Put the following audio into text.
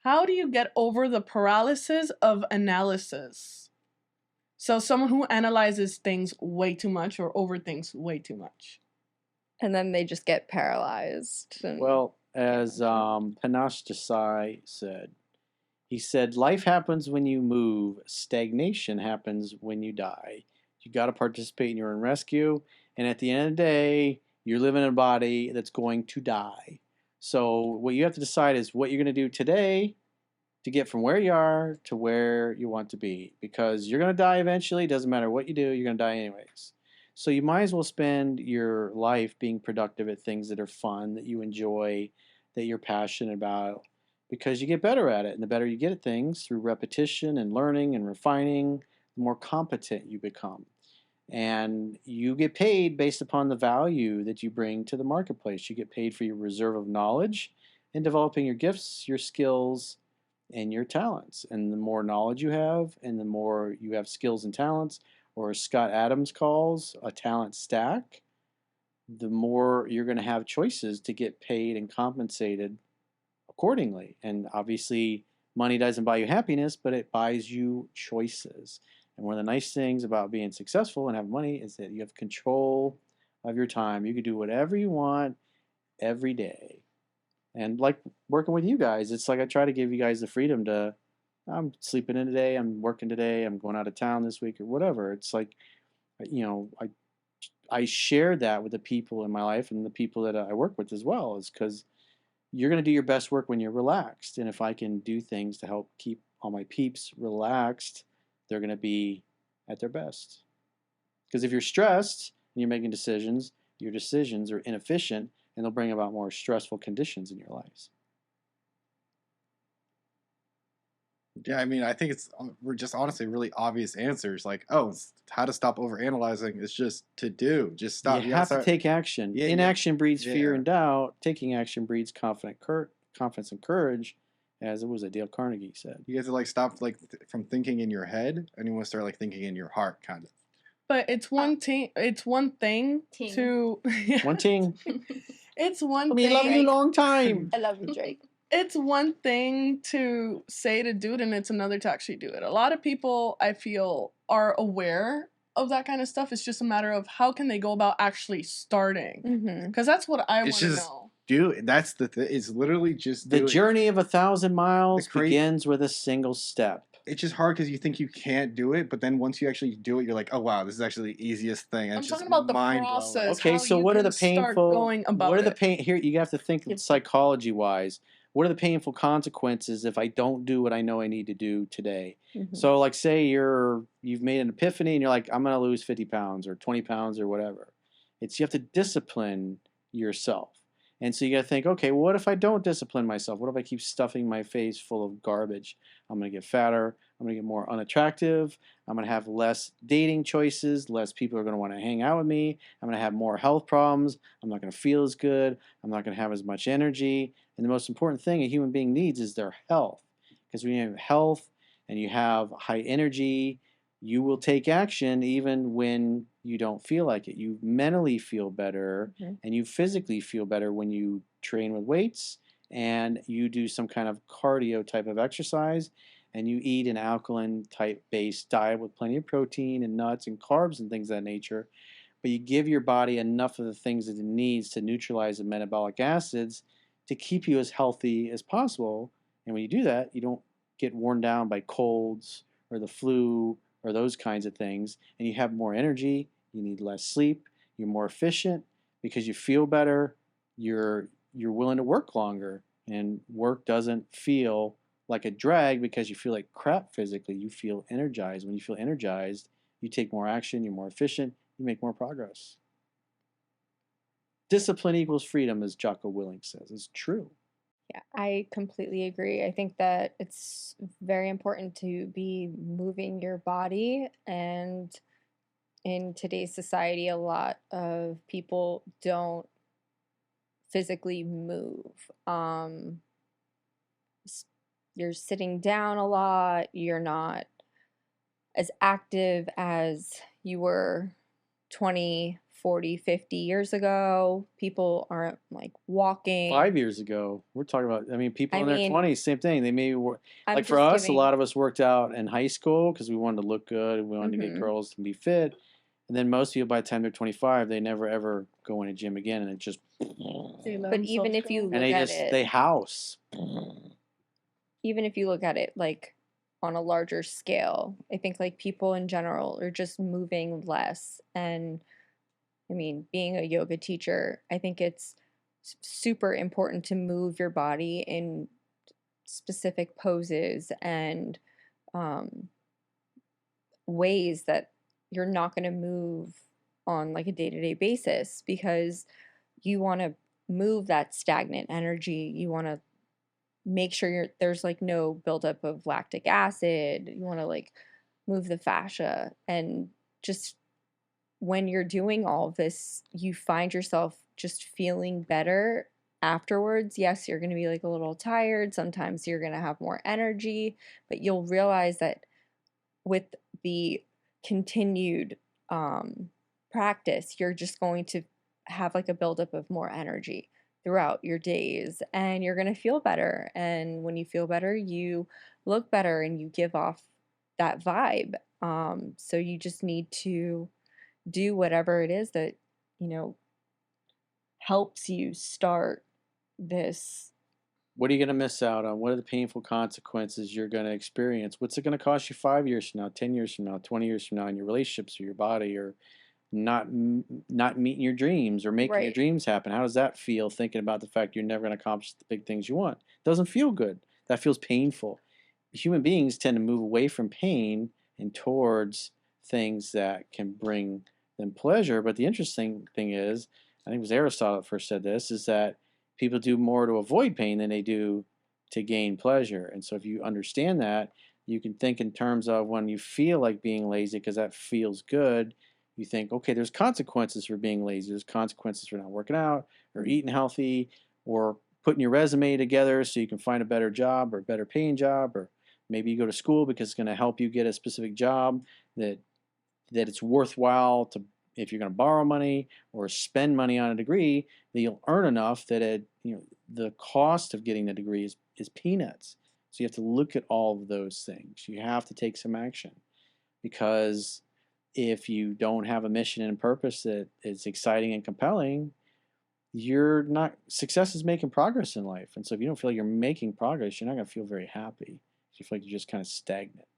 how do you get over the paralysis of analysis? So someone who analyzes things way too much or overthinks way too much. And then they just get paralyzed. Well, as Panache Desai said, he said, life happens when you move. Stagnation happens when you die. You got to participate in your own rescue. And at the end of the day, you're living in a body that's going to die. So what you have to decide is what you're going to do today to get from where you are to where you want to be. Because you're going to die eventually. It doesn't matter what you do. You're going to die anyways. So you might as well spend your life being productive at things that are fun, that you enjoy, that you're passionate about, because you get better at it. And the better you get at things through repetition and learning and refining, the more competent you become. And you get paid based upon the value that you bring to the marketplace. You get paid for your reserve of knowledge and developing your gifts, your skills, and your talents. And the more knowledge you have and the more you have skills and talents, or as Scott Adams calls a talent stack, the more you're going to have choices to get paid and compensated accordingly. And obviously, money doesn't buy you happiness, but it buys you choices. And one of the nice things about being successful and having money is that you have control of your time. You can do whatever you want every day. And like working with you guys, it's like I try to give you guys the freedom to, I'm sleeping in today, I'm working today, I'm going out of town this week or whatever. It's like, I share that with the people in my life and the people that I work with as well, is because you're going to do your best work when you're relaxed. And if I can do things to help keep all my peeps relaxed, they're going to be at their best. Because if you're stressed and you're making decisions, your decisions are inefficient and they'll bring about more stressful conditions in your lives. Yeah, I mean, I think we're just honestly really obvious answers. Like, oh, it's how to stop overanalyzing is just to do. Just stop. You have to take action. Yeah, Inaction breeds fear and doubt. Taking action breeds confidence and courage, as it was a Dale Carnegie said. You have to stop from thinking in your head, and you want to start thinking in your heart, kind of. But it's one thing. It's one thing to one thing. It's one thing. I love you long time. I love you, Drake. It's one thing to say to do it, and it's another to actually do it. A lot of people, I feel, are aware of that kind of stuff. It's just a matter of how can they go about actually starting. Because that's what I want to know. Dude, that's the thing. It's literally just the journey of 1,000 miles begins with a single step. It's just hard because you think you can't do it, but then once you actually do it, you're like, oh wow, this is actually the easiest thing. And I'm talking about the process. Okay, so what are the painful? What are the pain? Here, you have to think psychology-wise. What are the painful consequences if I don't do what I know I need to do today? So, like, say you've made an epiphany and you're like, I'm going to lose 50 pounds or 20 pounds or whatever. You have to discipline yourself. And so you got to think, okay, well, what if I don't discipline myself? What if I keep stuffing my face full of garbage? I'm going to get fatter. I'm going to get more unattractive. I'm going to have less dating choices. Less people are going to want to hang out with me. I'm going to have more health problems. I'm not going to feel as good. I'm not going to have as much energy. And the most important thing a human being needs is their health. Because when you have health and you have high energy, you will take action even when you don't feel like it. You mentally feel better and you physically feel better when you train with weights and you do some kind of cardio type of exercise and you eat an alkaline type based diet with plenty of protein and nuts and carbs and things of that nature. But you give your body enough of the things that it needs to neutralize the metabolic acids to keep you as healthy as possible. And when you do that, you don't get worn down by colds or the flu or those kinds of things, and you have more energy, you need less sleep, you're more efficient because you feel better, you're willing to work longer, and work doesn't feel like a drag because you feel like crap physically, you feel energized. When you feel energized, you take more action, you're more efficient, you make more progress. Discipline equals freedom, as Jocko Willink says. It's true. Yeah, I completely agree. I think that it's very important to be moving your body, and in today's society, a lot of people don't physically move. You're sitting down a lot, you're not as active as you were 20, 40, 50 years ago. People aren't like walking. 5 years ago, we're talking about, I mean, people I in their mean, 20s, same thing. They maybe were, like for just us, a giving. lot of us worked out in high school because we wanted to look good. We wanted to get girls and be fit. And then most people, by the time they're 25, they never ever go in a gym again. And it just, But even if you look and at it, they house. even if you look at it like on a larger scale, I think like people in general are just moving less. And I mean, being a yoga teacher, I think it's super important to move your body in specific poses and ways that you're not going to move on like a day-to-day basis, because you want to move that stagnant energy. You want to make sure there's like no buildup of lactic acid. You want to like move the fascia, and just when you're doing all of this, you find yourself just feeling better afterwards. Yes, you're going to be like a little tired. Sometimes you're going to have more energy, but you'll realize that with the continued practice, you're just going to have like a buildup of more energy throughout your days, and you're going to feel better. And when you feel better, you look better and you give off that vibe. So you just need to do whatever it is that, helps you start this. What are you going to miss out on? What are the painful consequences you're going to experience? What's it going to cost you 5 years from now, 10 years from now, 20 years from now in your relationships or your body, or not meeting your dreams or making your dreams happen? How does that feel, thinking about the fact you're never going to accomplish the big things you want? It doesn't feel good. That feels painful. Human beings tend to move away from pain and towards things that can bring them pleasure. But the interesting thing is, I think it was Aristotle that first said this, is that people do more to avoid pain than they do to gain pleasure. And so if you understand that, you can think in terms of when you feel like being lazy because that feels good, you think, okay, there's consequences for being lazy. There's consequences for not working out or eating healthy or putting your resume together so you can find a better job or a better paying job, or maybe you go to school because it's going to help you get a specific job that it's worthwhile to, if you're going to borrow money or spend money on a degree, that you'll earn enough that the cost of getting the degree is peanuts. So you have to look at all of those things. You have to take some action, because if you don't have a mission and purpose that is exciting and compelling, you're not, success is making progress in life. And so if you don't feel like you're making progress, you're not going to feel very happy. You feel like you're just kind of stagnant.